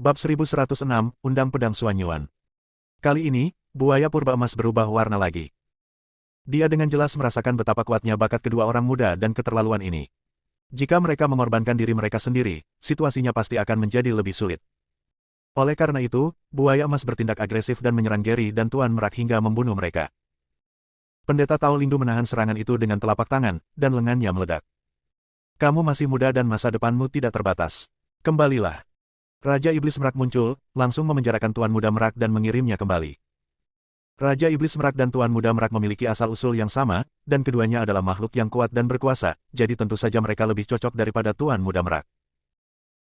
Bab 1106, Undang Pedang Suanyuan. Kali ini, buaya purba emas berubah warna lagi. Dia dengan jelas merasakan betapa kuatnya bakat kedua orang muda dan keterlaluan ini. Jika mereka mengorbankan diri mereka sendiri, situasinya pasti akan menjadi lebih sulit. Oleh karena itu, buaya emas bertindak agresif dan menyerang Gary dan Tuan Merak hingga membunuh mereka. Pendeta Tao Lindu menahan serangan itu dengan telapak tangan, dan lengannya meledak. Kamu masih muda dan masa depanmu tidak terbatas. Kembalilah. Raja Iblis Merak muncul, langsung memenjarakan Tuan Muda Merak dan mengirimnya kembali. Raja Iblis Merak dan Tuan Muda Merak memiliki asal-usul yang sama, dan keduanya adalah makhluk yang kuat dan berkuasa, jadi tentu saja mereka lebih cocok daripada Tuan Muda Merak.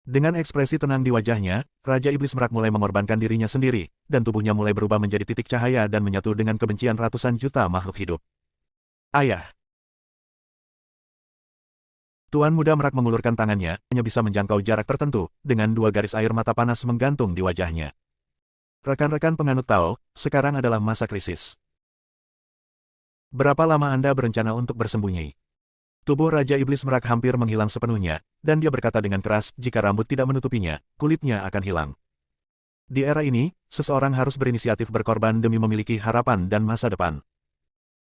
Dengan ekspresi tenang di wajahnya, Raja Iblis Merak mulai mengorbankan dirinya sendiri, dan tubuhnya mulai berubah menjadi titik cahaya dan menyatu dengan kebencian ratusan juta makhluk hidup. Ayah! Tuan Muda Merak mengulurkan tangannya, hanya bisa menjangkau jarak tertentu, dengan dua garis air mata panas menggantung di wajahnya. Rekan-rekan penganut Tao, sekarang adalah masa krisis. Berapa lama Anda berencana untuk bersembunyi? Tubuh Raja Iblis Merak hampir menghilang sepenuhnya, dan dia berkata dengan keras, jika rambut tidak menutupinya, kulitnya akan hilang. Di era ini, seseorang harus berinisiatif berkorban demi memiliki harapan dan masa depan.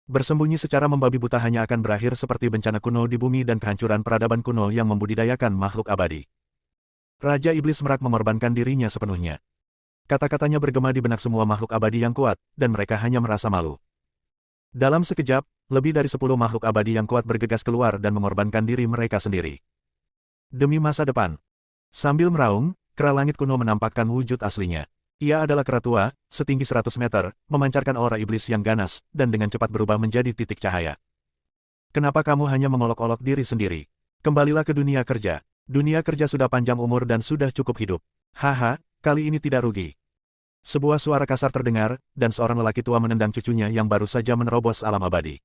Bersembunyi secara membabi buta hanya akan berakhir seperti bencana kuno di bumi dan kehancuran peradaban kuno yang membudidayakan makhluk abadi. Raja Iblis Merak mengorbankan dirinya sepenuhnya. Kata-katanya bergema di benak semua makhluk abadi yang kuat, dan mereka hanya merasa malu. Dalam sekejap, lebih dari 10 makhluk abadi yang kuat bergegas keluar dan mengorbankan diri mereka sendiri. Demi masa depan. Sambil meraung, kera langit kuno menampakkan wujud aslinya. Ia adalah kera tua, setinggi 100 meter, memancarkan aura iblis yang ganas, dan dengan cepat berubah menjadi titik cahaya. Kenapa kamu hanya mengolok-olok diri sendiri? Kembalilah ke dunia kerja. Dunia kerja sudah panjang umur dan sudah cukup hidup. Haha, kali ini tidak rugi. Sebuah suara kasar terdengar, dan seorang lelaki tua menendang cucunya yang baru saja menerobos alam abadi.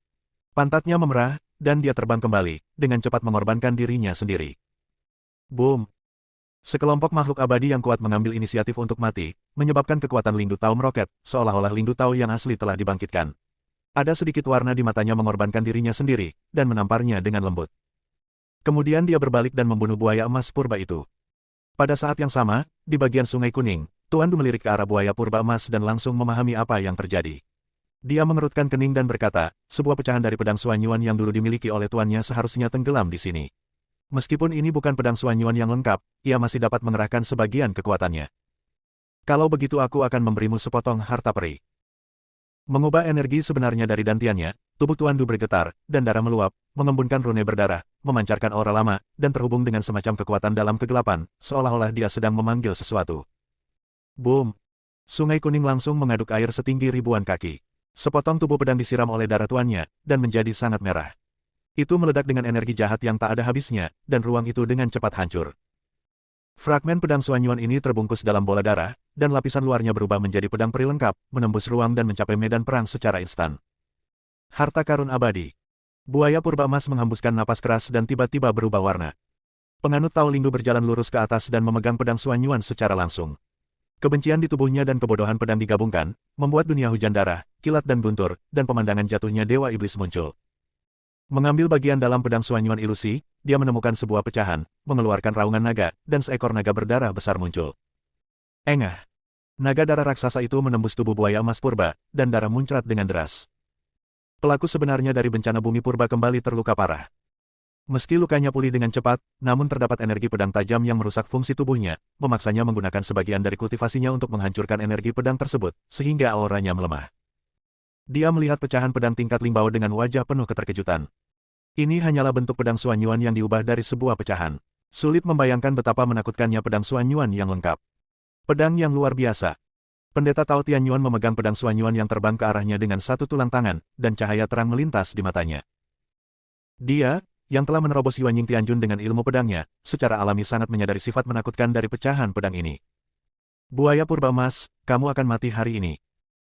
Pantatnya memerah, dan dia terbang kembali, dengan cepat mengorbankan dirinya sendiri. Boom! Sekelompok makhluk abadi yang kuat mengambil inisiatif untuk mati, menyebabkan kekuatan Lindu Tao meroket, seolah-olah Lindu Tao yang asli telah dibangkitkan. Ada sedikit warna di matanya mengorbankan dirinya sendiri, dan menamparnya dengan lembut. Kemudian dia berbalik dan membunuh buaya emas purba itu. Pada saat yang sama, di bagian Sungai Kuning, Tuan Du melirik ke arah buaya purba emas dan langsung memahami apa yang terjadi. Dia mengerutkan kening dan berkata, sebuah pecahan dari pedang Suanyuan yang dulu dimiliki oleh tuannya seharusnya tenggelam di sini. Meskipun ini bukan pedang Suanyuan yang lengkap, ia masih dapat mengerahkan sebagian kekuatannya. Kalau begitu aku akan memberimu sepotong harta peri. Mengubah energi sebenarnya dari dantiannya, tubuh Tuan Du bergetar, dan darah meluap, mengembunkan rune berdarah, memancarkan aura lama, dan terhubung dengan semacam kekuatan dalam kegelapan, seolah-olah dia sedang memanggil sesuatu. Boom! Sungai Kuning langsung mengaduk air setinggi ribuan kaki. Sepotong tubuh pedang disiram oleh darah tuannya, dan menjadi sangat merah. Itu meledak dengan energi jahat yang tak ada habisnya, dan ruang itu dengan cepat hancur. Fragmen pedang Suanyuan ini terbungkus dalam bola darah, dan lapisan luarnya berubah menjadi pedang peri lengkap, menembus ruang dan mencapai medan perang secara instan. Harta karun abadi. Buaya purba emas menghembuskan napas keras dan tiba-tiba berubah warna. Penganut Tao Lindu berjalan lurus ke atas dan memegang pedang Suanyuan secara langsung. Kebencian di tubuhnya dan kebodohan pedang digabungkan, membuat dunia hujan darah, kilat dan guntur, dan pemandangan jatuhnya Dewa Iblis muncul. Mengambil bagian dalam pedang Suanyuan ilusi, dia menemukan sebuah pecahan, mengeluarkan raungan naga, dan seekor naga berdarah besar muncul. Engah! Naga darah raksasa itu menembus tubuh buaya emas purba, dan darah muncrat dengan deras. Pelaku sebenarnya dari bencana bumi purba kembali terluka parah. Meski lukanya pulih dengan cepat, namun terdapat energi pedang tajam yang merusak fungsi tubuhnya, memaksanya menggunakan sebagian dari kultivasinya untuk menghancurkan energi pedang tersebut, sehingga auranya melemah. Dia melihat pecahan pedang tingkat Limbao dengan wajah penuh keterkejutan. Ini hanyalah bentuk pedang Suanyuan yang diubah dari sebuah pecahan. Sulit membayangkan betapa menakutkannya pedang Suanyuan yang lengkap. Pedang yang luar biasa. Pendeta Tao Tianyuan memegang pedang Suanyuan yang terbang ke arahnya dengan satu tulang tangan, dan cahaya terang melintas di matanya. Dia, yang telah menerobos Yuanying Tianjun dengan ilmu pedangnya, secara alami sangat menyadari sifat menakutkan dari pecahan pedang ini. Buaya purba emas, kamu akan mati hari ini.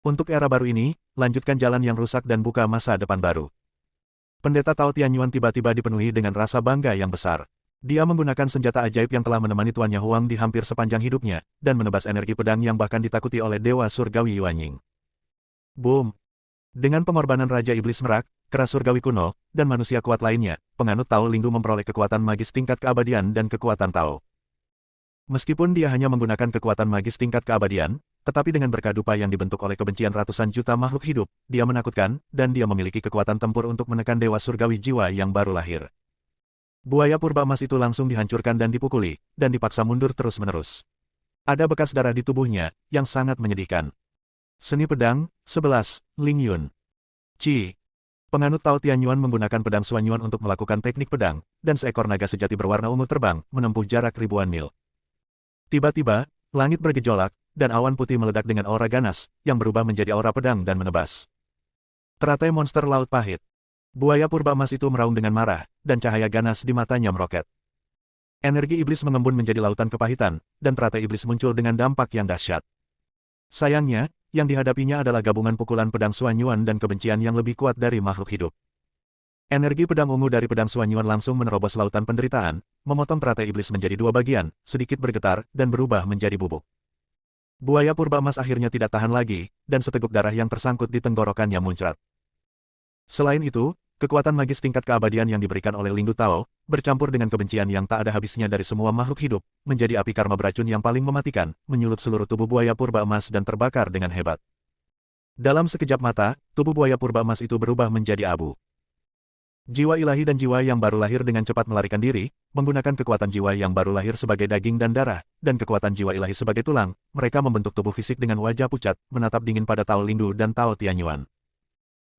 Untuk era baru ini, lanjutkan jalan yang rusak dan buka masa depan baru. Pendeta Tao Tianyuan tiba-tiba dipenuhi dengan rasa bangga yang besar. Dia menggunakan senjata ajaib yang telah menemani tuannya Huang di hampir sepanjang hidupnya, dan menebas energi pedang yang bahkan ditakuti oleh Dewa Surgawi Yuanying. Boom! Dengan pengorbanan Raja Iblis Merak, kera surgawi kuno, dan manusia kuat lainnya, penganut Tao Lindu memperoleh kekuatan magis tingkat keabadian dan kekuatan Tao. Meskipun dia hanya menggunakan kekuatan magis tingkat keabadian, tetapi dengan berkah dupa yang dibentuk oleh kebencian ratusan juta makhluk hidup, dia menakutkan, dan dia memiliki kekuatan tempur untuk menekan dewa surgawi jiwa yang baru lahir. Buaya purba emas itu langsung dihancurkan dan dipukuli, dan dipaksa mundur terus-menerus. Ada bekas darah di tubuhnya, yang sangat menyedihkan. Seni pedang, 11, Ling Yun. Ci. Penganut Tao Tianyuan menggunakan pedang Suanyuan untuk melakukan teknik pedang, dan seekor naga sejati berwarna ungu terbang, menempuh jarak ribuan mil. Tiba-tiba, langit bergejolak, dan awan putih meledak dengan aura ganas, yang berubah menjadi aura pedang dan menebas. Teratai monster laut pahit. Buaya purba emas itu meraung dengan marah, dan cahaya ganas di matanya meroket. Energi iblis mengembun menjadi lautan kepahitan, dan teratai iblis muncul dengan dampak yang dahsyat. Sayangnya, yang dihadapinya adalah gabungan pukulan pedang Suanyuan dan kebencian yang lebih kuat dari makhluk hidup. Energi pedang ungu dari pedang Suanyuan langsung menerobos lautan penderitaan, memotong teratai iblis menjadi dua bagian, sedikit bergetar, dan berubah menjadi bubuk. Buaya purba emas akhirnya tidak tahan lagi, dan seteguk darah yang tersangkut di tenggorokannya muncrat. Selain itu, kekuatan magis tingkat keabadian yang diberikan oleh Lingdu Tao, bercampur dengan kebencian yang tak ada habisnya dari semua makhluk hidup, menjadi api karma beracun yang paling mematikan, menyulut seluruh tubuh buaya purba emas dan terbakar dengan hebat. Dalam sekejap mata, tubuh buaya purba emas itu berubah menjadi abu. Jiwa ilahi dan jiwa yang baru lahir dengan cepat melarikan diri, menggunakan kekuatan jiwa yang baru lahir sebagai daging dan darah, dan kekuatan jiwa ilahi sebagai tulang, mereka membentuk tubuh fisik dengan wajah pucat, menatap dingin pada Tao Lingdu dan Tao Tianyuan.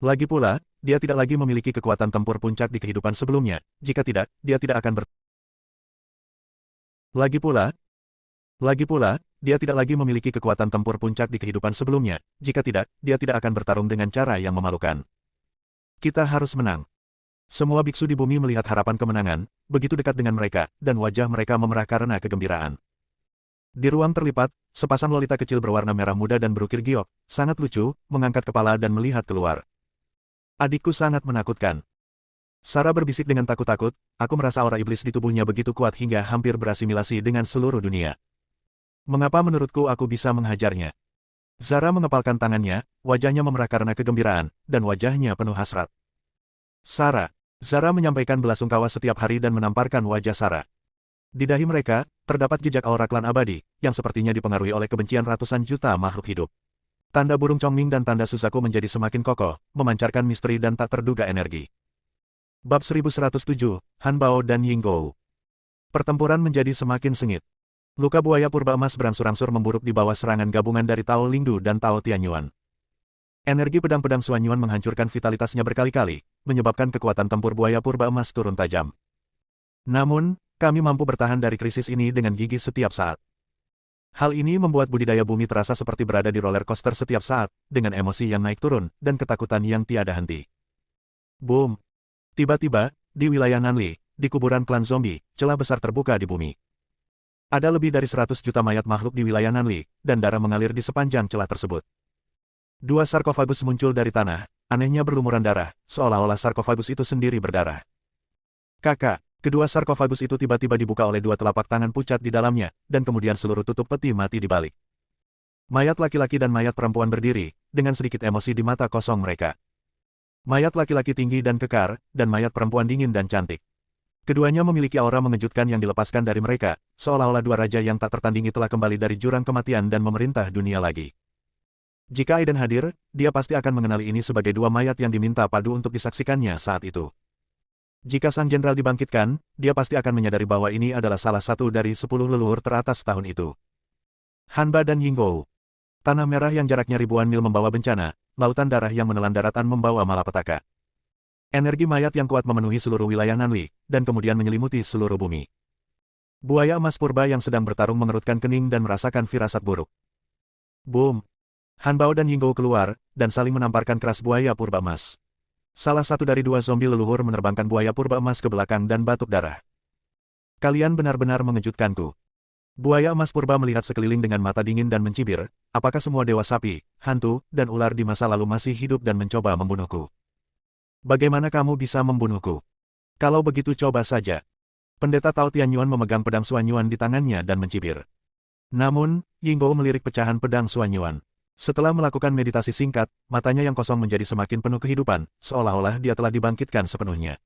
Lagi pula, dia tidak lagi memiliki kekuatan tempur puncak di kehidupan sebelumnya, jika tidak, dia tidak akan Lagi pula, dia tidak lagi memiliki kekuatan tempur puncak di kehidupan sebelumnya, jika tidak, dia tidak akan bertarung dengan cara yang memalukan. Kita harus menang. Semua biksu di bumi melihat harapan kemenangan, begitu dekat dengan mereka, dan wajah mereka memerah karena kegembiraan. Di ruang terlipat, sepasang lolita kecil berwarna merah muda dan berukir giok, sangat lucu, mengangkat kepala dan melihat keluar. Adikku sangat menakutkan. Sarah berbisik dengan takut-takut, aku merasa aura iblis di tubuhnya begitu kuat hingga hampir berasimilasi dengan seluruh dunia. Mengapa menurutku aku bisa menghajarnya? Zara mengepalkan tangannya, wajahnya memerah karena kegembiraan, dan wajahnya penuh hasrat. Zara menyampaikan belasungkawa setiap hari dan menamparkan wajah Sarah. Di dahi mereka, terdapat jejak aura klan abadi, yang sepertinya dipengaruhi oleh kebencian ratusan juta makhluk hidup. Tanda burung Chongming dan tanda Suzaku menjadi semakin kokoh, memancarkan misteri dan tak terduga energi. Bab 1107, Han Bao dan Yinggou. Pertempuran menjadi semakin sengit. Luka buaya purba emas berangsur-angsur memburuk di bawah serangan gabungan dari Tao Lingdu dan Tao Tianyuan. Energi pedang-pedang Suanyuan menghancurkan vitalitasnya berkali-kali, menyebabkan kekuatan tempur buaya purba emas turun tajam. Namun, kami mampu bertahan dari krisis ini dengan gigih setiap saat. Hal ini membuat budidaya bumi terasa seperti berada di roller coaster setiap saat, dengan emosi yang naik turun, dan ketakutan yang tiada henti. Boom! Tiba-tiba, di wilayah Nanli, di kuburan klan zombie, celah besar terbuka di bumi. Ada lebih dari 100 juta mayat makhluk di wilayah Nanli, dan darah mengalir di sepanjang celah tersebut. Dua sarkofagus muncul dari tanah, anehnya berlumuran darah, seolah-olah sarkofagus itu sendiri berdarah. Kakak, kedua sarkofagus itu tiba-tiba dibuka oleh dua telapak tangan pucat di dalamnya, dan kemudian seluruh tutup peti mati di balik. Mayat laki-laki dan mayat perempuan berdiri, dengan sedikit emosi di mata kosong mereka. Mayat laki-laki tinggi dan kekar, dan mayat perempuan dingin dan cantik. Keduanya memiliki aura mengejutkan yang dilepaskan dari mereka, seolah-olah dua raja yang tak tertandingi telah kembali dari jurang kematian dan memerintah dunia lagi. Jika Aiden hadir, dia pasti akan mengenali ini sebagai dua mayat yang diminta padu untuk disaksikannya saat itu. Jika sang jenderal dibangkitkan, dia pasti akan menyadari bahwa ini adalah salah satu dari 10 leluhur teratas tahun itu. Hanba dan Yinggou. Tanah merah yang jaraknya ribuan mil membawa bencana, lautan darah yang menelan daratan membawa malapetaka. Energi mayat yang kuat memenuhi seluruh wilayah Nanli, dan kemudian menyelimuti seluruh bumi. Buaya emas purba yang sedang bertarung mengerutkan kening dan merasakan firasat buruk. Boom! Han Bao dan Yinggou keluar, dan saling menamparkan keras buaya purba emas. Salah satu dari dua zombie leluhur menerbangkan buaya purba emas ke belakang dan batuk darah. Kalian benar-benar mengejutkanku. Buaya emas purba melihat sekeliling dengan mata dingin dan mencibir, apakah semua dewa sapi, hantu, dan ular di masa lalu masih hidup dan mencoba membunuhku? Bagaimana kamu bisa membunuhku? Kalau begitu coba saja. Pendeta Tao Tianyuan memegang pedang Suanyuan di tangannya dan mencibir. Namun, Yinggou melirik pecahan pedang Suanyuan. Setelah melakukan meditasi singkat, matanya yang kosong menjadi semakin penuh kehidupan, seolah-olah dia telah dibangkitkan sepenuhnya.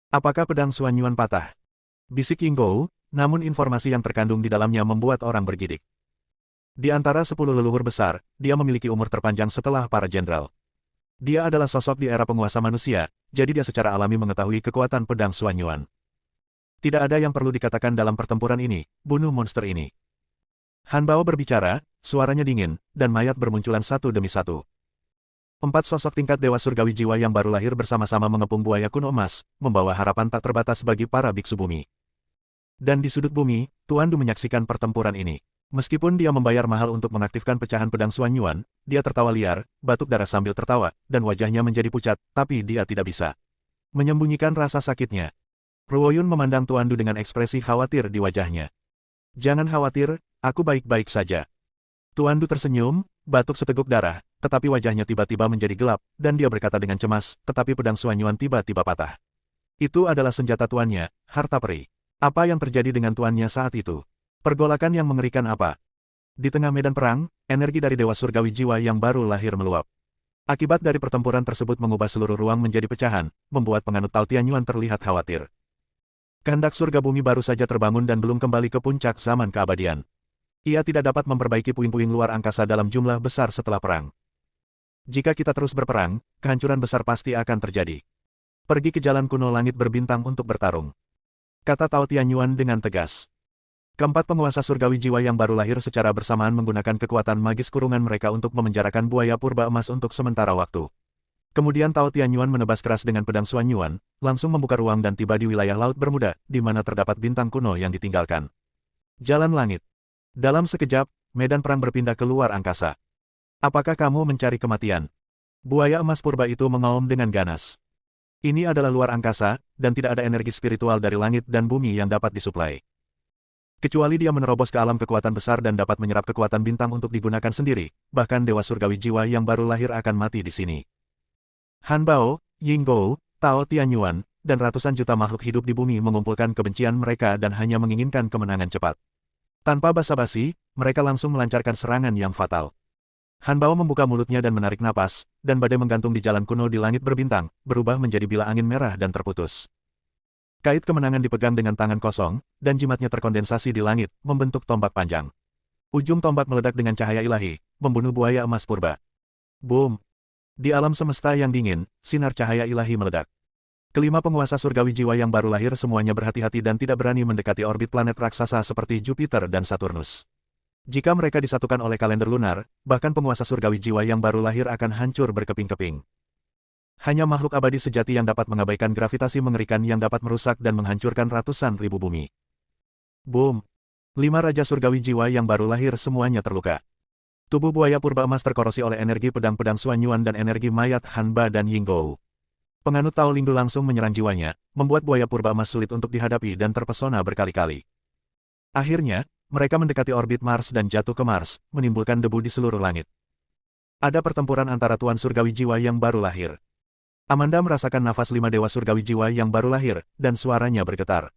Apakah pedang Suanyuan patah? Bisik Yinggou, namun informasi yang terkandung di dalamnya membuat orang bergidik. Di antara 10 leluhur besar, dia memiliki umur terpanjang setelah para jenderal. Dia adalah sosok di era penguasa manusia, jadi dia secara alami mengetahui kekuatan pedang Xuanyuan. Tidak ada yang perlu dikatakan dalam pertempuran ini, bunuh monster ini. Han Bao berbicara, suaranya dingin, dan mayat bermunculan satu demi satu. 4 sosok tingkat Dewa Surgawi Jiwa yang baru lahir bersama-sama mengepung buaya kuno emas, membawa harapan tak terbatas bagi para biksu bumi. Dan di sudut bumi, Tuan Du menyaksikan pertempuran ini. Meskipun dia membayar mahal untuk mengaktifkan pecahan pedang Xuanyuan, dia tertawa liar, batuk darah sambil tertawa, dan wajahnya menjadi pucat, tapi dia tidak bisa menyembunyikan rasa sakitnya. Ruoyun memandang Tuan Du dengan ekspresi khawatir di wajahnya. Jangan khawatir, aku baik-baik saja. Tuan Du tersenyum, batuk seteguk darah, tetapi wajahnya tiba-tiba menjadi gelap, dan dia berkata dengan cemas, tetapi pedang Xuanyuan tiba-tiba patah. Itu adalah senjata tuannya, harta peri. Apa yang terjadi dengan tuannya saat itu? Pergolakan yang mengerikan apa? Di tengah medan perang, energi dari Dewa Surgawi Jiwa yang baru lahir meluap. Akibat dari pertempuran tersebut mengubah seluruh ruang menjadi pecahan, membuat penganut Tao Tianyuan terlihat khawatir. Kehendak surga bumi baru saja terbangun dan belum kembali ke puncak zaman keabadian. Ia tidak dapat memperbaiki puing-puing luar angkasa dalam jumlah besar setelah perang. Jika kita terus berperang, kehancuran besar pasti akan terjadi. Pergi ke jalan kuno langit berbintang untuk bertarung, kata Tao Tianyuan dengan tegas. Keempat penguasa surgawi jiwa yang baru lahir secara bersamaan menggunakan kekuatan magis kurungan mereka untuk memenjarakan buaya purba emas untuk sementara waktu. Kemudian Tao Tianyuan menebas keras dengan pedang Xuanyuan, langsung membuka ruang dan tiba di wilayah Laut Bermuda, di mana terdapat bintang kuno yang ditinggalkan. Jalan langit. Dalam sekejap, medan perang berpindah ke luar angkasa. Apakah kamu mencari kematian? Buaya emas purba itu mengaum dengan ganas. Ini adalah luar angkasa, dan tidak ada energi spiritual dari langit dan bumi yang dapat disuplai. Kecuali dia menerobos ke alam kekuatan besar dan dapat menyerap kekuatan bintang untuk digunakan sendiri, bahkan Dewa Surgawi Jiwa yang baru lahir akan mati di sini. Han Bao, Ying Gou, Tao Tianyuan, dan ratusan juta makhluk hidup di bumi mengumpulkan kebencian mereka dan hanya menginginkan kemenangan cepat. Tanpa basa-basi, mereka langsung melancarkan serangan yang fatal. Han Bao membuka mulutnya dan menarik napas, dan badai menggantung di jalan kuno di langit berbintang, berubah menjadi bila angin merah dan terputus. Kait kemenangan dipegang dengan tangan kosong, dan jimatnya terkondensasi di langit, membentuk tombak panjang. Ujung tombak meledak dengan cahaya ilahi, membunuh buaya emas purba. Boom! Di alam semesta yang dingin, sinar cahaya ilahi meledak. Kelima penguasa surgawi jiwa yang baru lahir semuanya berhati-hati dan tidak berani mendekati orbit planet raksasa seperti Jupiter dan Saturnus. Jika mereka disatukan oleh kalender lunar, bahkan penguasa surgawi jiwa yang baru lahir akan hancur berkeping-keping. Hanya makhluk abadi sejati yang dapat mengabaikan gravitasi mengerikan yang dapat merusak dan menghancurkan ratusan ribu bumi. Boom! 5 raja surgawi jiwa yang baru lahir semuanya terluka. Tubuh buaya purba emas terkorosi oleh energi pedang-pedang Xuanyuan dan energi mayat Han Ba dan Ying Gou. Penganut Tao Lingdu langsung menyerang jiwanya, membuat buaya purba emas sulit untuk dihadapi dan terpesona berkali-kali. Akhirnya, mereka mendekati orbit Mars dan jatuh ke Mars, menimbulkan debu di seluruh langit. Ada pertempuran antara Tuan Surgawi Jiwa yang baru lahir. Amanda merasakan nafas 5 dewa surgawi jiwa yang baru lahir, dan suaranya bergetar.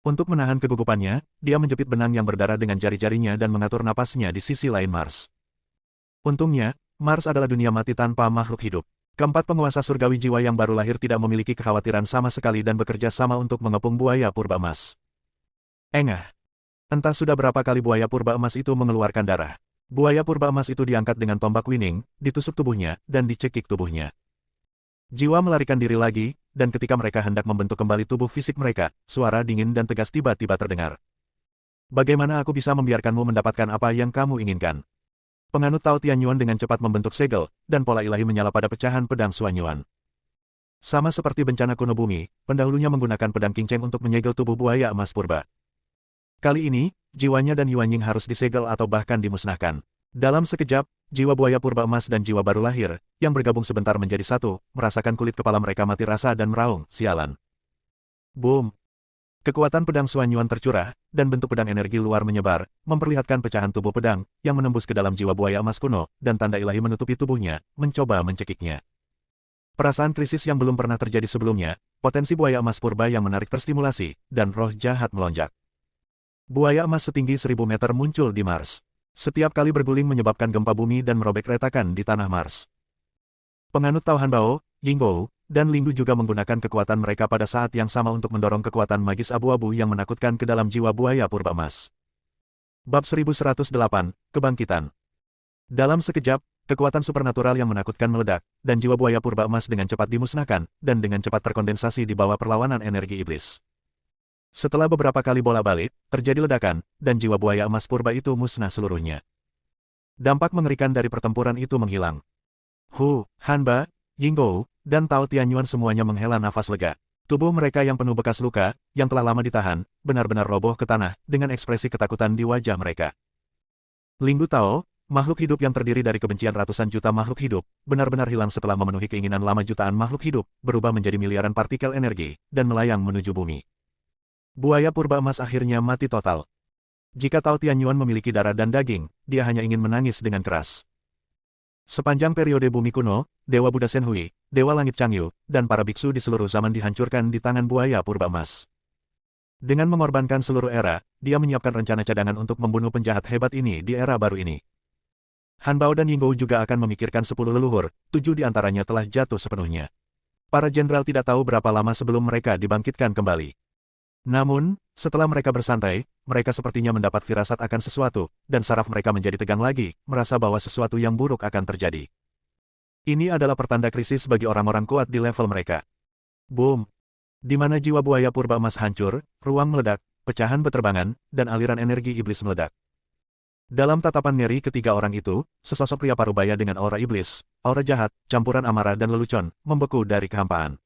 Untuk menahan kegugupannya, dia menjepit benang yang berdarah dengan jari-jarinya dan mengatur napasnya di sisi lain Mars. Untungnya, Mars adalah dunia mati tanpa makhluk hidup. Keempat penguasa surgawi jiwa yang baru lahir tidak memiliki kekhawatiran sama sekali dan bekerja sama untuk mengepung buaya purba emas. Engah! Entah sudah berapa kali buaya purba emas itu mengeluarkan darah. Buaya purba emas itu diangkat dengan tombak wining, ditusuk tubuhnya, dan dicekik tubuhnya. Jiwa melarikan diri lagi, dan ketika mereka hendak membentuk kembali tubuh fisik mereka, suara dingin dan tegas tiba-tiba terdengar. Bagaimana aku bisa membiarkanmu mendapatkan apa yang kamu inginkan? Penganut Tao Tianyuan dengan cepat membentuk segel, dan pola ilahi menyala pada pecahan pedang Xuanyuan. Sama seperti bencana kuno bumi, pendahulunya menggunakan pedang kinceng untuk menyegel tubuh buaya emas purba. Kali ini, jiwanya dan Yuanying harus disegel atau bahkan dimusnahkan. Dalam sekejap, jiwa buaya purba emas dan jiwa baru lahir, yang bergabung sebentar menjadi satu, merasakan kulit kepala mereka mati rasa dan meraung, sialan. Boom! Kekuatan pedang Xuanyuan tercurah, dan bentuk pedang energi luar menyebar, memperlihatkan pecahan tubuh pedang, yang menembus ke dalam jiwa buaya emas kuno, dan tanda ilahi menutupi tubuhnya, mencoba mencekiknya. Perasaan krisis yang belum pernah terjadi sebelumnya, potensi buaya emas purba yang menarik terstimulasi, dan roh jahat melonjak. Buaya emas setinggi 1000 meter muncul di Mars. Setiap kali berguling menyebabkan gempa bumi dan merobek retakan di tanah Mars. Penganut Tao Han Bao, Ying Gou, dan Lingdu juga menggunakan kekuatan mereka pada saat yang sama untuk mendorong kekuatan magis abu-abu yang menakutkan ke dalam jiwa buaya purba emas. Bab 1108, Kebangkitan. Dalam sekejap, kekuatan supernatural yang menakutkan meledak, dan jiwa buaya purba emas dengan cepat dimusnahkan, dan dengan cepat terkondensasi di bawah perlawanan energi iblis. Setelah beberapa kali bolak-balik, terjadi ledakan, dan jiwa buaya emas purba itu musnah seluruhnya. Dampak mengerikan dari pertempuran itu menghilang. Hu, Hanba, Yingbo, dan Tao Tianyuan semuanya menghela nafas lega. Tubuh mereka yang penuh bekas luka, yang telah lama ditahan, benar-benar roboh ke tanah, dengan ekspresi ketakutan di wajah mereka. Lingdu Tao, makhluk hidup yang terdiri dari kebencian ratusan juta makhluk hidup, benar-benar hilang setelah memenuhi keinginan lama jutaan makhluk hidup, berubah menjadi miliaran partikel energi, dan melayang menuju bumi. Buaya purba emas akhirnya mati total. Jika Tao Tianyuan memiliki darah dan daging, dia hanya ingin menangis dengan keras. Sepanjang periode bumi kuno, Dewa Buddha Senhui, Dewa Langit Changyu, dan para biksu di seluruh zaman dihancurkan di tangan buaya purba emas. Dengan mengorbankan seluruh era, dia menyiapkan rencana cadangan untuk membunuh penjahat hebat ini di era baru ini. Han Bao dan Yingbo juga akan memikirkan 10 leluhur, 7 di antaranya telah jatuh sepenuhnya. Para jenderal tidak tahu berapa lama sebelum mereka dibangkitkan kembali. Namun, setelah mereka bersantai, mereka sepertinya mendapat firasat akan sesuatu, dan saraf mereka menjadi tegang lagi, merasa bahwa sesuatu yang buruk akan terjadi. Ini adalah pertanda krisis bagi orang-orang kuat di level mereka. Boom! Di mana jiwa buaya purba emas hancur, ruang meledak, pecahan beterbangan, dan aliran energi iblis meledak. Dalam tatapan ngeri ketiga orang itu, sesosok pria parubaya dengan aura iblis, aura jahat, campuran amarah dan lelucon, membeku dari kehampaan.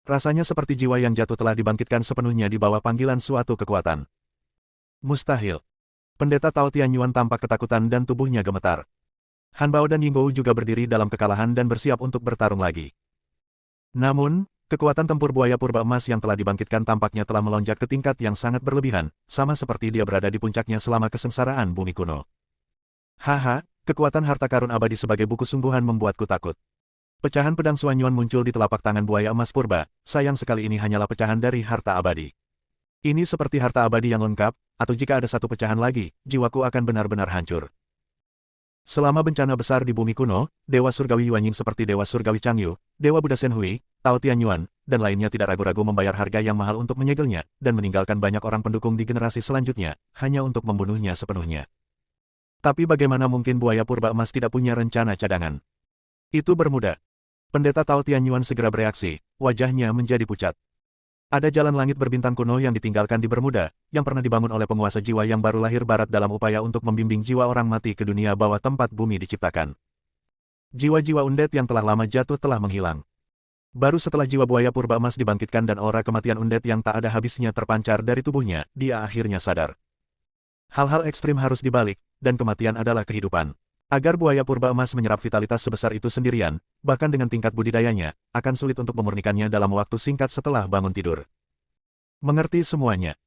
Rasanya seperti jiwa yang jatuh telah dibangkitkan sepenuhnya di bawah panggilan suatu kekuatan. Mustahil. Pendeta Tao Tianyuan tampak ketakutan dan tubuhnya gemetar. Han Bao dan Yingbo juga berdiri dalam kekalahan dan bersiap untuk bertarung lagi. Namun, kekuatan tempur buaya purba emas yang telah dibangkitkan tampaknya telah melonjak ke tingkat yang sangat berlebihan, sama seperti dia berada di puncaknya selama kesengsaraan bumi kuno. Haha, kekuatan harta karun abadi sebagai buku sungguhan membuatku takut. Pecahan pedang Suanyuan muncul di telapak tangan buaya emas purba, sayang sekali ini hanyalah pecahan dari harta abadi. Ini seperti harta abadi yang lengkap, atau jika ada satu pecahan lagi, jiwaku akan benar-benar hancur. Selama bencana besar di bumi kuno, Dewa Surgawi Yuanying seperti Dewa Surgawi Changyu, Dewa Buddha Senhui, Tao Tianyuan, dan lainnya tidak ragu-ragu membayar harga yang mahal untuk menyegelnya, dan meninggalkan banyak orang pendukung di generasi selanjutnya, hanya untuk membunuhnya sepenuhnya. Tapi bagaimana mungkin buaya purba emas tidak punya rencana cadangan? Itu bermudah. Pendeta Tao Tianyuan segera bereaksi, wajahnya menjadi pucat. Ada jalan langit berbintang kuno yang ditinggalkan di Bermuda, yang pernah dibangun oleh penguasa jiwa yang baru lahir barat dalam upaya untuk membimbing jiwa orang mati ke dunia bawah tempat bumi diciptakan. Jiwa-jiwa undead yang telah lama jatuh telah menghilang. Baru setelah jiwa buaya purba emas dibangkitkan dan aura kematian undead yang tak ada habisnya terpancar dari tubuhnya, dia akhirnya sadar. Hal-hal ekstrim harus dibalik, dan kematian adalah kehidupan. Agar buaya purba emas menyerap vitalitas sebesar itu sendirian, bahkan dengan tingkat budidayanya, akan sulit untuk memurnikannya dalam waktu singkat setelah bangun tidur. Mengerti semuanya.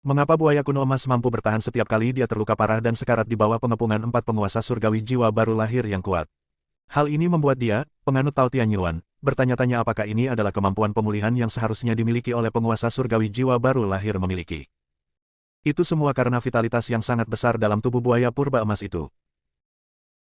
Mengapa buaya kuno emas mampu bertahan setiap kali dia terluka parah dan sekarat di bawah pengepungan 4 penguasa surgawi jiwa baru lahir yang kuat? Hal ini membuat dia, penganut Tao Tianyuan, bertanya-tanya apakah ini adalah kemampuan pemulihan yang seharusnya dimiliki oleh penguasa surgawi jiwa baru lahir memiliki. Itu semua karena vitalitas yang sangat besar dalam tubuh buaya purba emas itu.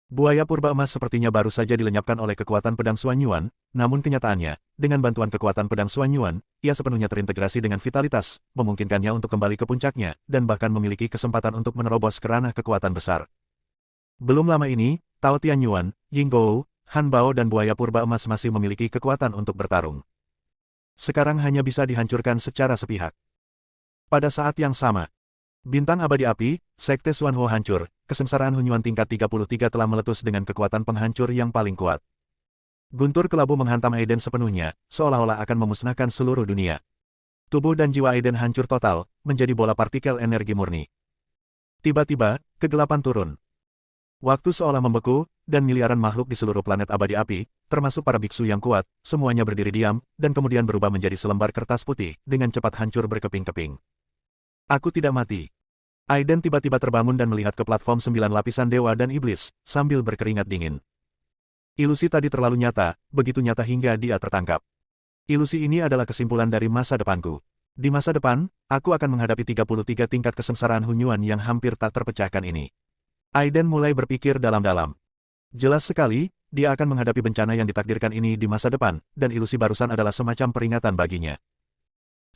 Buaya purba emas sepertinya baru saja dilenyapkan oleh kekuatan pedang Suanyuan, namun kenyataannya, dengan bantuan kekuatan pedang Suanyuan, ia sepenuhnya terintegrasi dengan vitalitas, memungkinkannya untuk kembali ke puncaknya, dan bahkan memiliki kesempatan untuk menerobos ke ranah kekuatan besar. Belum lama ini, Tao Tianyuan, Yingbo, Han Bao dan buaya purba emas masih memiliki kekuatan untuk bertarung. Sekarang hanya bisa dihancurkan secara sepihak. Pada saat yang sama, bintang abadi api, Sekte Xuanhuo hancur, kesengsaraan Hunyuan tingkat 33 telah meletus dengan kekuatan penghancur yang paling kuat. Guntur kelabu menghantam Aiden sepenuhnya, seolah-olah akan memusnahkan seluruh dunia. Tubuh dan jiwa Aiden hancur total, menjadi bola partikel energi murni. Tiba-tiba, kegelapan turun. Waktu seolah membeku, dan miliaran makhluk di seluruh planet abadi api, termasuk para biksu yang kuat, semuanya berdiri diam, dan kemudian berubah menjadi selembar kertas putih, dengan cepat hancur berkeping-keping. Aku tidak mati. Aiden tiba-tiba terbangun dan melihat ke platform 9 lapisan dewa dan iblis, sambil berkeringat dingin. Ilusi tadi terlalu nyata, begitu nyata hingga dia tertangkap. Ilusi ini adalah kesimpulan dari masa depanku. Di masa depan, aku akan menghadapi 33 tingkat kesengsaraan Hunyuan yang hampir tak terpecahkan ini. Aiden mulai berpikir dalam-dalam. Jelas sekali, dia akan menghadapi bencana yang ditakdirkan ini di masa depan, dan ilusi barusan adalah semacam peringatan baginya.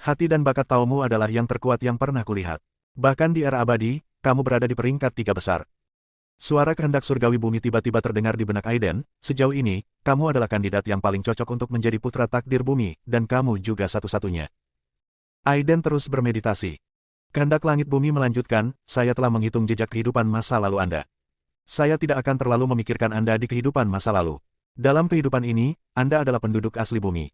Hati dan bakat Taomu adalah yang terkuat yang pernah kulihat. Bahkan di era abadi, kamu berada di peringkat 3 besar. Suara kehendak surgawi bumi tiba-tiba terdengar di benak Aiden, sejauh ini, kamu adalah kandidat yang paling cocok untuk menjadi putra takdir bumi, dan kamu juga satu-satunya. Aiden terus bermeditasi. Kehendak langit bumi melanjutkan, saya telah menghitung jejak kehidupan masa lalu Anda. Saya tidak akan terlalu memikirkan Anda di kehidupan masa lalu. Dalam kehidupan ini, Anda adalah penduduk asli bumi.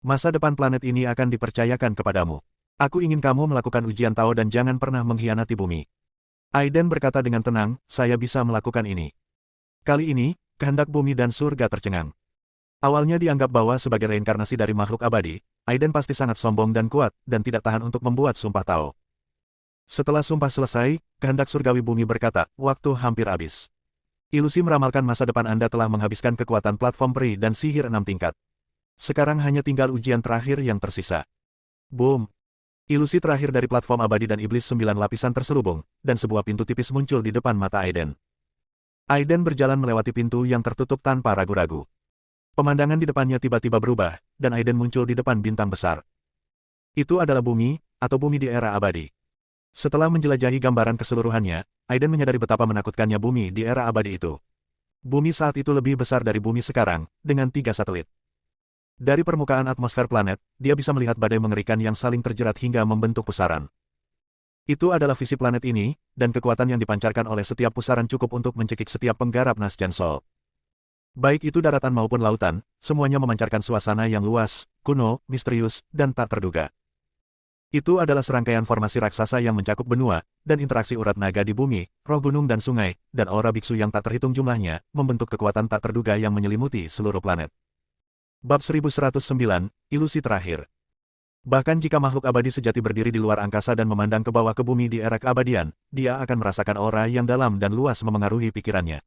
Masa depan planet ini akan dipercayakan kepadamu. Aku ingin kamu melakukan ujian Tao dan jangan pernah mengkhianati bumi. Aiden berkata dengan tenang, saya bisa melakukan ini. Kali ini, kehendak bumi dan surga tercengang. Awalnya dianggap bahwa sebagai reinkarnasi dari makhluk abadi, Aiden pasti sangat sombong dan kuat, dan tidak tahan untuk membuat sumpah Tao. Setelah sumpah selesai, kehendak surgawi bumi berkata, waktu hampir habis. Ilusi meramalkan masa depan Anda telah menghabiskan kekuatan platform peri dan sihir 6 tingkat. Sekarang hanya tinggal ujian terakhir yang tersisa. Boom! Ilusi terakhir dari platform abadi dan iblis 9 lapisan terselubung, dan sebuah pintu tipis muncul di depan mata Aiden. Aiden berjalan melewati pintu yang tertutup tanpa ragu-ragu. Pemandangan di depannya tiba-tiba berubah, dan Aiden muncul di depan bintang besar. Itu adalah bumi, atau bumi di era abadi. Setelah menjelajahi gambaran keseluruhannya, Aiden menyadari betapa menakutkannya bumi di era abadi itu. Bumi saat itu lebih besar dari bumi sekarang, dengan 3 satelit. Dari permukaan atmosfer planet, dia bisa melihat badai mengerikan yang saling terjerat hingga membentuk pusaran. Itu adalah visi planet ini, dan kekuatan yang dipancarkan oleh setiap pusaran cukup untuk mencekik setiap penggarap Nazcan Sol. Baik itu daratan maupun lautan, semuanya memancarkan suasana yang luas, kuno, misterius, dan tak terduga. Itu adalah serangkaian formasi raksasa yang mencakup benua, dan interaksi urat naga di bumi, roh gunung dan sungai, dan aura biksu yang tak terhitung jumlahnya, membentuk kekuatan tak terduga yang menyelimuti seluruh planet. Bab 1109, Ilusi Terakhir. Bahkan jika makhluk abadi sejati berdiri di luar angkasa dan memandang ke bawah ke bumi di era keabadian, dia akan merasakan aura yang dalam dan luas memengaruhi pikirannya.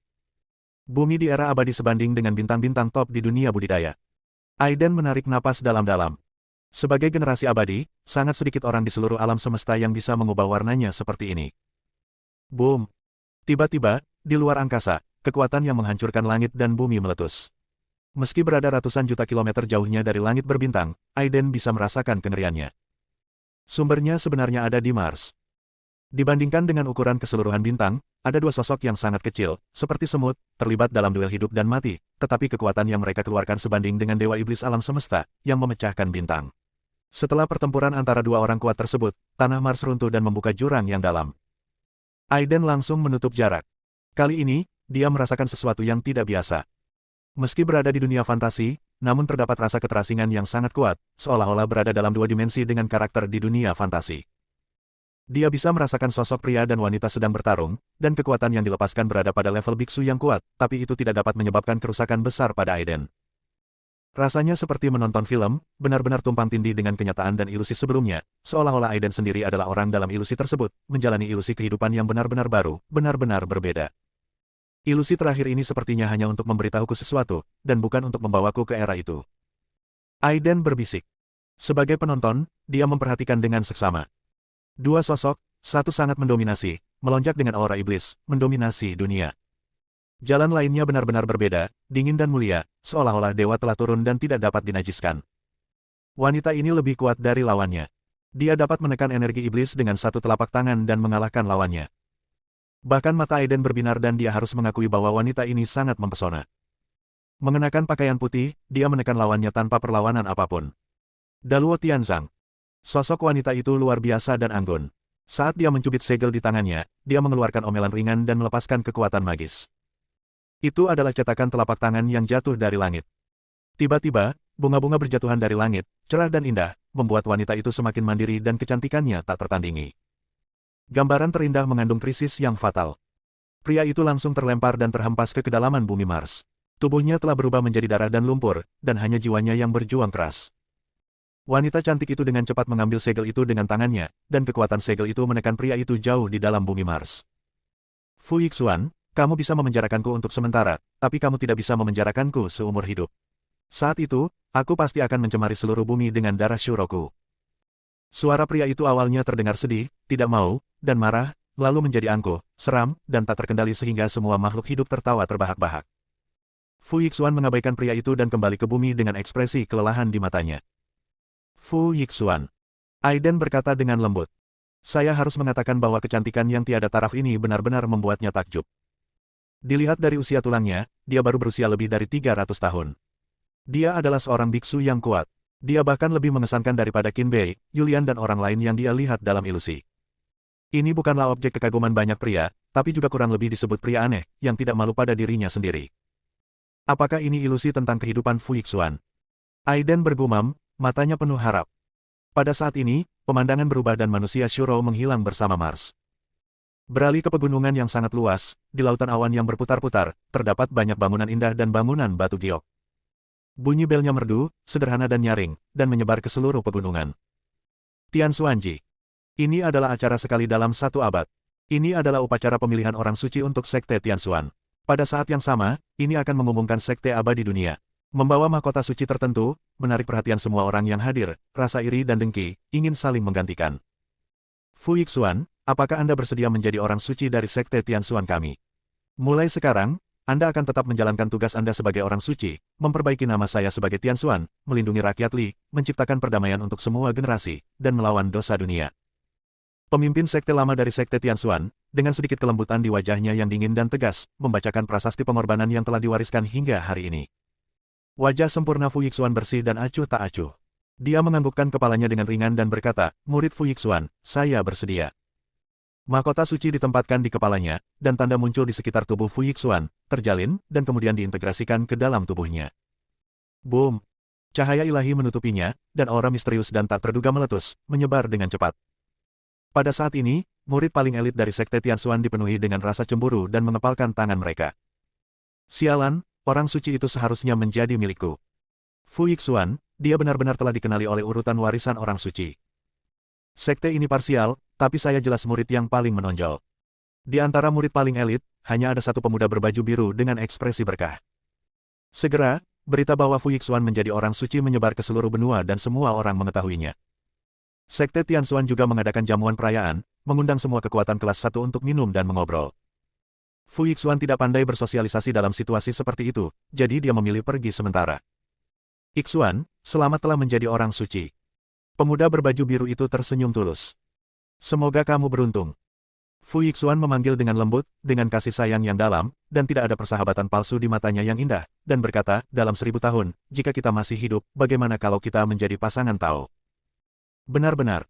Bumi di era abadi sebanding dengan bintang-bintang top di dunia budidaya. Aiden menarik napas dalam-dalam. Sebagai generasi abadi, sangat sedikit orang di seluruh alam semesta yang bisa mengubah warnanya seperti ini. Boom! Tiba-tiba, di luar angkasa, kekuatan yang menghancurkan langit dan bumi meletus. Meski berada ratusan juta kilometer jauhnya dari langit berbintang, Aiden bisa merasakan kengeriannya. Sumbernya sebenarnya ada di Mars. Dibandingkan dengan ukuran keseluruhan bintang, ada 2 sosok yang sangat kecil, seperti semut, terlibat dalam duel hidup dan mati, tetapi kekuatan yang mereka keluarkan sebanding dengan dewa iblis alam semesta, yang memecahkan bintang. Setelah pertempuran antara 2 orang kuat tersebut, tanah Mars runtuh dan membuka jurang yang dalam. Aiden langsung menutup jarak. Kali ini, dia merasakan sesuatu yang tidak biasa. Meski berada di dunia fantasi, namun terdapat rasa keterasingan yang sangat kuat, seolah-olah berada dalam 2 dimensi dengan karakter di dunia fantasi. Dia bisa merasakan sosok pria dan wanita sedang bertarung, dan kekuatan yang dilepaskan berada pada level biksu yang kuat, tapi itu tidak dapat menyebabkan kerusakan besar pada Aiden. Rasanya seperti menonton film, benar-benar tumpang tindih dengan kenyataan dan ilusi sebelumnya, seolah-olah Aiden sendiri adalah orang dalam ilusi tersebut, menjalani ilusi kehidupan yang benar-benar baru, benar-benar berbeda. Ilusi terakhir ini sepertinya hanya untuk memberitahuku sesuatu, dan bukan untuk membawaku ke era itu. Aiden berbisik. Sebagai penonton, dia memperhatikan dengan seksama. 2 sosok, satu sangat mendominasi, melonjak dengan aura iblis, mendominasi dunia. Jalan lainnya benar-benar berbeda, dingin dan mulia, seolah-olah dewa telah turun dan tidak dapat dinajiskan. Wanita ini lebih kuat dari lawannya. Dia dapat menekan energi iblis dengan 1 telapak tangan dan mengalahkan lawannya. Bahkan mata Aiden berbinar dan dia harus mengakui bahwa wanita ini sangat mempesona. Mengenakan pakaian putih, dia menekan lawannya tanpa perlawanan apapun. Daluo Tianzang. Sosok wanita itu luar biasa dan anggun. Saat dia mencubit segel di tangannya, dia mengeluarkan omelan ringan dan melepaskan kekuatan magis. Itu adalah cetakan telapak tangan yang jatuh dari langit. Tiba-tiba, bunga-bunga berjatuhan dari langit, cerah dan indah, membuat wanita itu semakin mandiri dan kecantikannya tak tertandingi. Gambaran terindah mengandung krisis yang fatal. Pria itu langsung terlempar dan terhempas ke kedalaman bumi Mars. Tubuhnya telah berubah menjadi darah dan lumpur, dan hanya jiwanya yang berjuang keras. Wanita cantik itu dengan cepat mengambil segel itu dengan tangannya, dan kekuatan segel itu menekan pria itu jauh di dalam bumi Mars. Fu Yixuan, kamu bisa memenjarakanku untuk sementara, tapi kamu tidak bisa memenjarakanku seumur hidup. Saat itu, aku pasti akan mencemari seluruh bumi dengan darah Shuroku. Suara pria itu awalnya terdengar sedih, tidak mau, dan marah, lalu menjadi angkuh, seram, dan tak terkendali sehingga semua makhluk hidup tertawa terbahak-bahak. Fu Yixuan mengabaikan pria itu dan kembali ke bumi dengan ekspresi kelelahan di matanya. Fu Yixuan. Aiden berkata dengan lembut. Saya harus mengatakan bahwa kecantikan yang tiada taraf ini benar-benar membuatnya takjub. Dilihat dari usia tulangnya, dia baru berusia lebih dari 300 tahun. Dia adalah seorang biksu yang kuat. Dia bahkan lebih mengesankan daripada Qin Bei, Yulian dan orang lain yang dia lihat dalam ilusi. Ini bukanlah objek kekaguman banyak pria, tapi juga kurang lebih disebut pria aneh, yang tidak malu pada dirinya sendiri. Apakah ini ilusi tentang kehidupan Fu Yixuan? Aiden bergumam, matanya penuh harap. Pada saat ini, pemandangan berubah dan manusia Shuro menghilang bersama Mars. Beralih ke pegunungan yang sangat luas, di lautan awan yang berputar-putar, terdapat banyak bangunan indah dan bangunan batu giok. Bunyi belnya merdu, sederhana dan nyaring, dan menyebar ke seluruh pegunungan. Tian Xuanji. Ini adalah acara sekali dalam satu abad. Ini adalah upacara pemilihan orang suci untuk Sekte Tianxuan. Pada saat yang sama, ini akan mengumumkan sekte abadi dunia. Membawa mahkota suci tertentu, menarik perhatian semua orang yang hadir, rasa iri dan dengki, ingin saling menggantikan. Fu Yixuan, apakah Anda bersedia menjadi orang suci dari Sekte Tianxuan kami? Mulai sekarang, Anda akan tetap menjalankan tugas Anda sebagai orang suci, memperbaiki nama saya sebagai Tianxuan, melindungi rakyat Li, menciptakan perdamaian untuk semua generasi, dan melawan dosa dunia. Pemimpin sekte lama dari Sekte Tianxuan, dengan sedikit kelembutan di wajahnya yang dingin dan tegas, membacakan prasasti pengorbanan yang telah diwariskan hingga hari ini. Wajah sempurna Fu Yixuan bersih dan acuh tak acuh. Dia menganggukkan kepalanya dengan ringan dan berkata, murid Fu Yixuan, saya bersedia. Mahkota suci ditempatkan di kepalanya, dan tanda muncul di sekitar tubuh Fu Yixuan, terjalin, dan kemudian diintegrasikan ke dalam tubuhnya. Boom! Cahaya ilahi menutupinya, dan aura misterius dan tak terduga meletus, menyebar dengan cepat. Pada saat ini, murid paling elit dari Sekte Tianxuan dipenuhi dengan rasa cemburu dan mengepalkan tangan mereka. Sialan, orang suci itu seharusnya menjadi milikku. Fu Yixuan, dia benar-benar telah dikenali oleh urutan warisan orang suci. Sekte ini parsial, tapi saya jelas murid yang paling menonjol. Di antara murid paling elit, hanya ada satu pemuda berbaju biru dengan ekspresi berkah. Segera, berita bahwa Fu Yixuan menjadi orang suci menyebar ke seluruh benua dan semua orang mengetahuinya. Sekte Tianxuan juga mengadakan jamuan perayaan, mengundang semua kekuatan kelas 1 untuk minum dan mengobrol. Fu Yixuan tidak pandai bersosialisasi dalam situasi seperti itu, jadi dia memilih pergi sementara. Yixuan, selamat telah menjadi orang suci. Pemuda berbaju biru itu tersenyum tulus. Semoga kamu beruntung. Fu Yixuan memanggil dengan lembut, dengan kasih sayang yang dalam, dan tidak ada persahabatan palsu di matanya yang indah, dan berkata, dalam 1000 tahun, jika kita masih hidup, bagaimana kalau kita menjadi pasangan Tao? Benar-benar.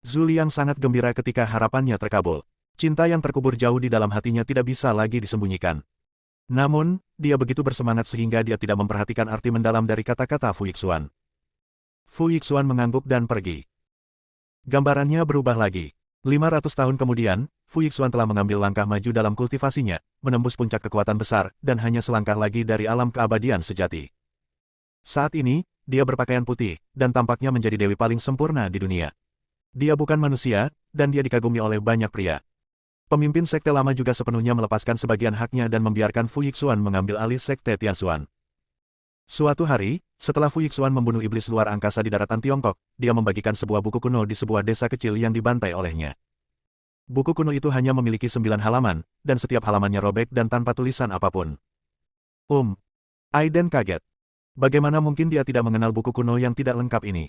Zhu Liang sangat gembira ketika harapannya terkabul. Cinta yang terkubur jauh di dalam hatinya tidak bisa lagi disembunyikan. Namun, dia begitu bersemangat sehingga dia tidak memperhatikan arti mendalam dari kata-kata Fu Yixuan. Fu Yixuan mengangguk dan pergi. Gambarannya berubah lagi. 500 tahun kemudian, Fu Yixuan telah mengambil langkah maju dalam kultivasinya, menembus puncak kekuatan besar, dan hanya selangkah lagi dari alam keabadian sejati. Saat ini, dia berpakaian putih, dan tampaknya menjadi dewi paling sempurna di dunia. Dia bukan manusia, dan dia dikagumi oleh banyak pria. Pemimpin sekte lama juga sepenuhnya melepaskan sebagian haknya dan membiarkan Fu Yixuan mengambil alih Sekte Tianxuan. Suatu hari, setelah Fu Yixuan membunuh iblis luar angkasa di daratan Tiongkok, dia membagikan sebuah buku kuno di sebuah desa kecil yang dibantai olehnya. Buku kuno itu hanya memiliki 9 halaman, dan setiap halamannya robek dan tanpa tulisan apapun. Aiden kaget. Bagaimana mungkin dia tidak mengenal buku kuno yang tidak lengkap ini?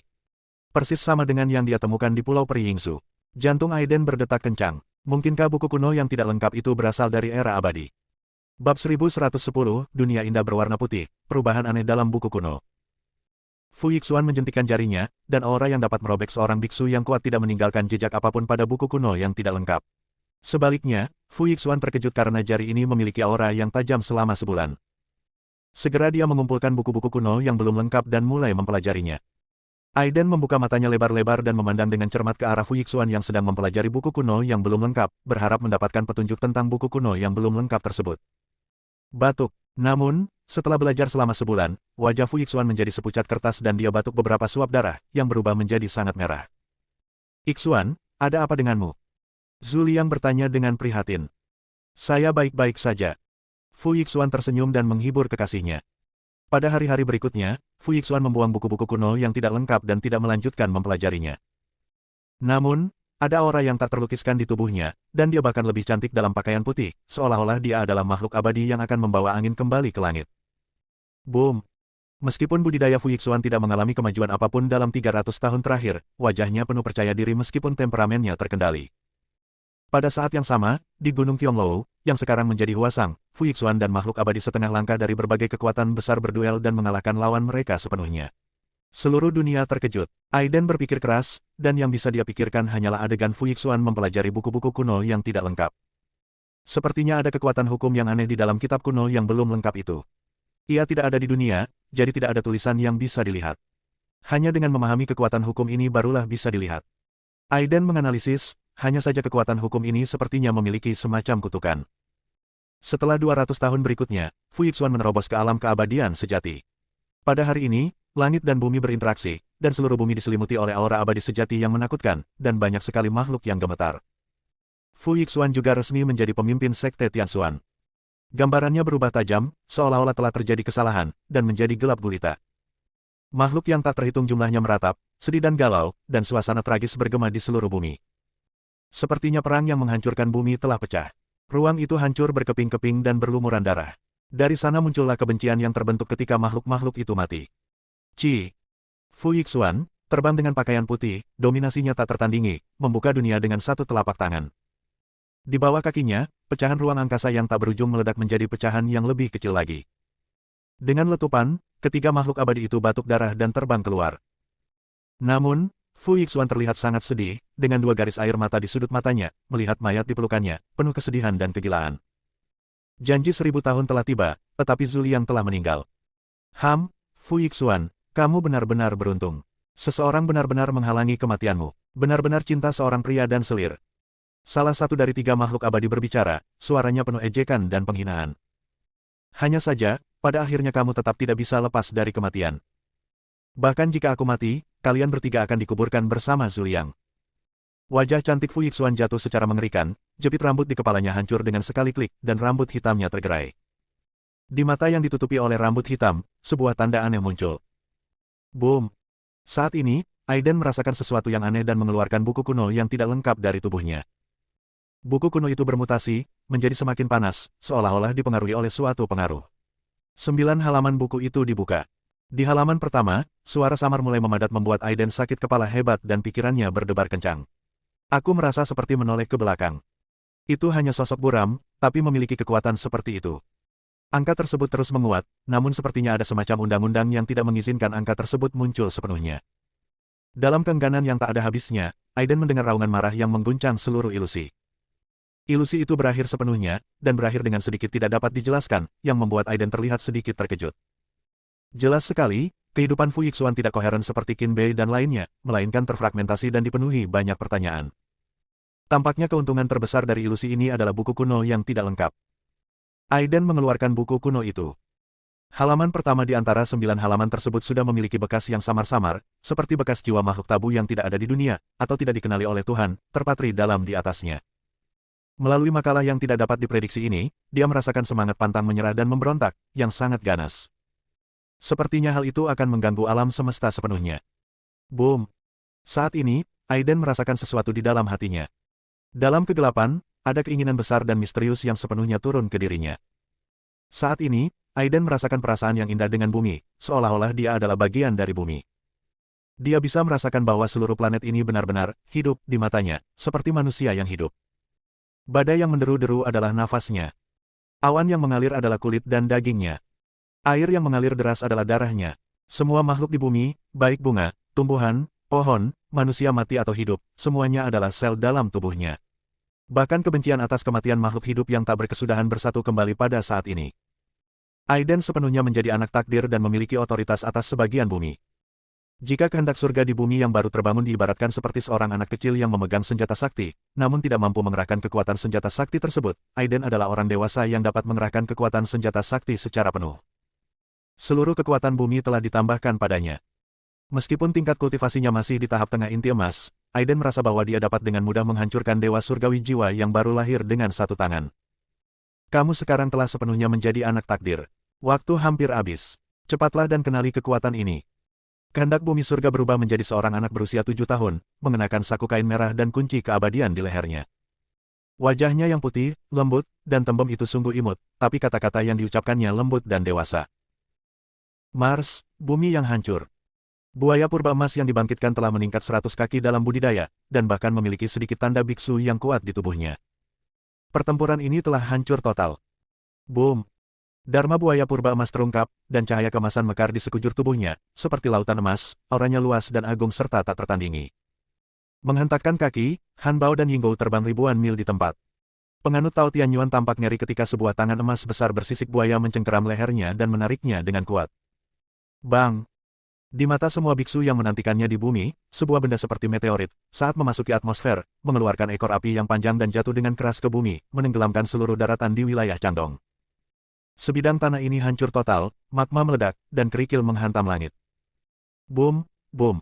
Persis sama dengan yang dia temukan di Pulau Peri Yingsu. Jantung Aiden berdetak kencang. Mungkinkah buku kuno yang tidak lengkap itu berasal dari era abadi? Bab 1110, Dunia Indah Berwarna Putih, Perubahan Aneh dalam Buku Kuno. Fu Yixuan menjentikan jarinya, dan aura yang dapat merobek seorang biksu yang kuat tidak meninggalkan jejak apapun pada buku kuno yang tidak lengkap. Sebaliknya, Fu Yixuan terkejut karena jari ini memiliki aura yang tajam selama sebulan. Segera dia mengumpulkan buku-buku kuno yang belum lengkap dan mulai mempelajarinya. Aiden membuka matanya lebar-lebar dan memandang dengan cermat ke arah Fu Yixuan yang sedang mempelajari buku kuno yang belum lengkap, berharap mendapatkan petunjuk tentang buku kuno yang belum lengkap tersebut. Batuk. Namun, setelah belajar selama sebulan, wajah Fu Yixuan menjadi sepucat kertas dan dia batuk beberapa suap darah, yang berubah menjadi sangat merah. Yixuan, ada apa denganmu? Zhu Liang bertanya dengan prihatin. Saya baik-baik saja. Fu Yixuan tersenyum dan menghibur kekasihnya. Pada hari-hari berikutnya, Fu Yixuan membuang buku-buku kuno yang tidak lengkap dan tidak melanjutkan mempelajarinya. Namun, ada aura yang tak terlukiskan di tubuhnya, dan dia bahkan lebih cantik dalam pakaian putih, seolah-olah dia adalah makhluk abadi yang akan membawa angin kembali ke langit. Boom! Meskipun budidaya Fuyixuan tidak mengalami kemajuan apapun dalam 300 tahun terakhir, wajahnya penuh percaya diri meskipun temperamennya terkendali. Pada saat yang sama, di Gunung Qianglou, yang sekarang menjadi Huasang, Fuyixuan dan makhluk abadi setengah langkah dari berbagai kekuatan besar berduel dan mengalahkan lawan mereka sepenuhnya. Seluruh dunia terkejut. Aiden berpikir keras, dan yang bisa dia pikirkan hanyalah adegan Fuyixuan mempelajari buku-buku kuno yang tidak lengkap. Sepertinya ada kekuatan hukum yang aneh di dalam kitab kuno yang belum lengkap itu. Ia tidak ada di dunia, jadi tidak ada tulisan yang bisa dilihat. Hanya dengan memahami kekuatan hukum ini barulah bisa dilihat. Aiden menganalisis, hanya saja kekuatan hukum ini sepertinya memiliki semacam kutukan. Setelah 200 tahun berikutnya, Fuyixuan menerobos ke alam keabadian sejati. Pada hari ini, langit dan bumi berinteraksi, dan seluruh bumi diselimuti oleh aura abadi sejati yang menakutkan, dan banyak sekali makhluk yang gemetar. Fuyixuan juga resmi menjadi pemimpin sekte Tianxuan. Gambarannya berubah tajam, seolah-olah telah terjadi kesalahan, dan menjadi gelap gulita. Makhluk yang tak terhitung jumlahnya meratap, sedih dan galau, dan suasana tragis bergema di seluruh bumi. Sepertinya perang yang menghancurkan bumi telah pecah. Ruang itu hancur berkeping-keping dan berlumuran darah. Dari sana muncullah kebencian yang terbentuk ketika makhluk-makhluk itu mati. Fuyixuan, terbang dengan pakaian putih, dominasinya tak tertandingi, membuka dunia dengan satu telapak tangan. Di bawah kakinya, pecahan ruang angkasa yang tak berujung meledak menjadi pecahan yang lebih kecil lagi. Dengan letupan, ketiga makhluk abadi itu batuk darah dan terbang keluar. Namun, Fuyixuan terlihat sangat sedih, dengan dua garis air mata di sudut matanya, melihat mayat di pelukannya, penuh kesedihan dan kegilaan. Janji 1000 tahun telah tiba, tetapi Zuliang telah meninggal. Fuyixuan, kamu benar-benar beruntung. Seseorang benar-benar menghalangi kematianmu. Benar-benar cinta seorang pria dan selir. Salah satu dari tiga makhluk abadi berbicara, suaranya penuh ejekan dan penghinaan. Hanya saja, pada akhirnya kamu tetap tidak bisa lepas dari kematian. Bahkan jika aku mati, kalian bertiga akan dikuburkan bersama Zuliang. Wajah cantik Fuyixuan jatuh secara mengerikan, jepit rambut di kepalanya hancur dengan sekali klik, dan rambut hitamnya tergerai. Di mata yang ditutupi oleh rambut hitam, sebuah tanda aneh muncul. Boom! Saat ini, Aiden merasakan sesuatu yang aneh dan mengeluarkan buku kuno yang tidak lengkap dari tubuhnya. Buku kuno itu bermutasi, menjadi semakin panas, seolah-olah dipengaruhi oleh suatu pengaruh. 9 halaman buku itu dibuka. Di halaman pertama, suara samar mulai memadat membuat Aiden sakit kepala hebat dan pikirannya berdebar kencang. Aku merasa seperti menoleh ke belakang. Itu hanya sosok buram, tapi memiliki kekuatan seperti itu. Angka tersebut terus menguat, namun sepertinya ada semacam undang-undang yang tidak mengizinkan angka tersebut muncul sepenuhnya. Dalam keengganan yang tak ada habisnya, Aiden mendengar raungan marah yang mengguncang seluruh ilusi. Ilusi itu berakhir sepenuhnya, dan berakhir dengan sedikit tidak dapat dijelaskan, yang membuat Aiden terlihat sedikit terkejut. Jelas sekali, kehidupan Fuyixuan tidak koheren seperti Qin Bei dan lainnya, melainkan terfragmentasi dan dipenuhi banyak pertanyaan. Tampaknya keuntungan terbesar dari ilusi ini adalah buku kuno yang tidak lengkap. Aiden mengeluarkan buku kuno itu. Halaman pertama di antara 9 halaman tersebut sudah memiliki bekas yang samar-samar, seperti bekas jiwa makhluk tabu yang tidak ada di dunia, atau tidak dikenali oleh Tuhan, terpatri dalam di atasnya. Melalui makalah yang tidak dapat diprediksi ini, dia merasakan semangat pantang menyerah dan memberontak, yang sangat ganas. Sepertinya hal itu akan mengganggu alam semesta sepenuhnya. Boom! Saat ini, Aiden merasakan sesuatu di dalam hatinya. Dalam kegelapan, ada keinginan besar dan misterius yang sepenuhnya turun ke dirinya. Saat ini, Aiden merasakan perasaan yang indah dengan bumi, seolah-olah dia adalah bagian dari bumi. Dia bisa merasakan bahwa seluruh planet ini benar-benar hidup di matanya, seperti manusia yang hidup. Badai yang menderu-deru adalah nafasnya. Awan yang mengalir adalah kulit dan dagingnya. Air yang mengalir deras adalah darahnya. Semua makhluk di bumi, baik bunga, tumbuhan, pohon, manusia mati atau hidup, semuanya adalah sel dalam tubuhnya. Bahkan kebencian atas kematian makhluk hidup yang tak berkesudahan bersatu kembali pada saat ini. Aiden sepenuhnya menjadi anak takdir dan memiliki otoritas atas sebagian bumi. Jika kehendak surga di bumi yang baru terbangun diibaratkan seperti seorang anak kecil yang memegang senjata sakti, namun tidak mampu mengerahkan kekuatan senjata sakti tersebut, Aiden adalah orang dewasa yang dapat mengerahkan kekuatan senjata sakti secara penuh. Seluruh kekuatan bumi telah ditambahkan padanya. Meskipun tingkat kultivasinya masih di tahap tengah inti emas, Aiden merasa bahwa dia dapat dengan mudah menghancurkan dewa surgawi jiwa yang baru lahir dengan satu tangan. Kamu sekarang telah sepenuhnya menjadi anak takdir. Waktu hampir habis. Cepatlah dan kenali kekuatan ini. Kehendak bumi surga berubah menjadi seorang anak berusia 7 tahun, mengenakan saku kain merah dan kunci keabadian di lehernya. Wajahnya yang putih, lembut, dan tembem itu sungguh imut, tapi kata-kata yang diucapkannya lembut dan dewasa. Mars, bumi yang hancur. Buaya purba emas yang dibangkitkan telah meningkat 100 kaki dalam budidaya, dan bahkan memiliki sedikit tanda biksu yang kuat di tubuhnya. Pertempuran ini telah hancur total. Boom! Dharma buaya purba emas terungkap, dan cahaya kemasan mekar di sekujur tubuhnya, seperti lautan emas, auranya luas dan agung serta tak tertandingi. Menghentakkan kaki, Han Bao dan Yinggou terbang ribuan mil di tempat. Penganut Tao Tianyuan tampak ngeri ketika sebuah tangan emas besar bersisik buaya mencengkeram lehernya dan menariknya dengan kuat. Bang! Di mata semua biksu yang menantikannya di bumi, sebuah benda seperti meteorit, saat memasuki atmosfer, mengeluarkan ekor api yang panjang dan jatuh dengan keras ke bumi, menenggelamkan seluruh daratan di wilayah Cangdong. Sebidang tanah ini hancur total, magma meledak, dan kerikil menghantam langit. Boom, boom.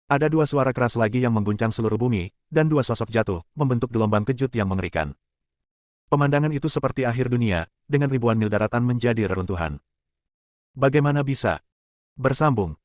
Ada dua suara keras lagi yang mengguncang seluruh bumi, dan dua sosok jatuh, membentuk gelombang kejut yang mengerikan. Pemandangan itu seperti akhir dunia, dengan ribuan mil daratan menjadi reruntuhan. Bagaimana bisa? Bersambung.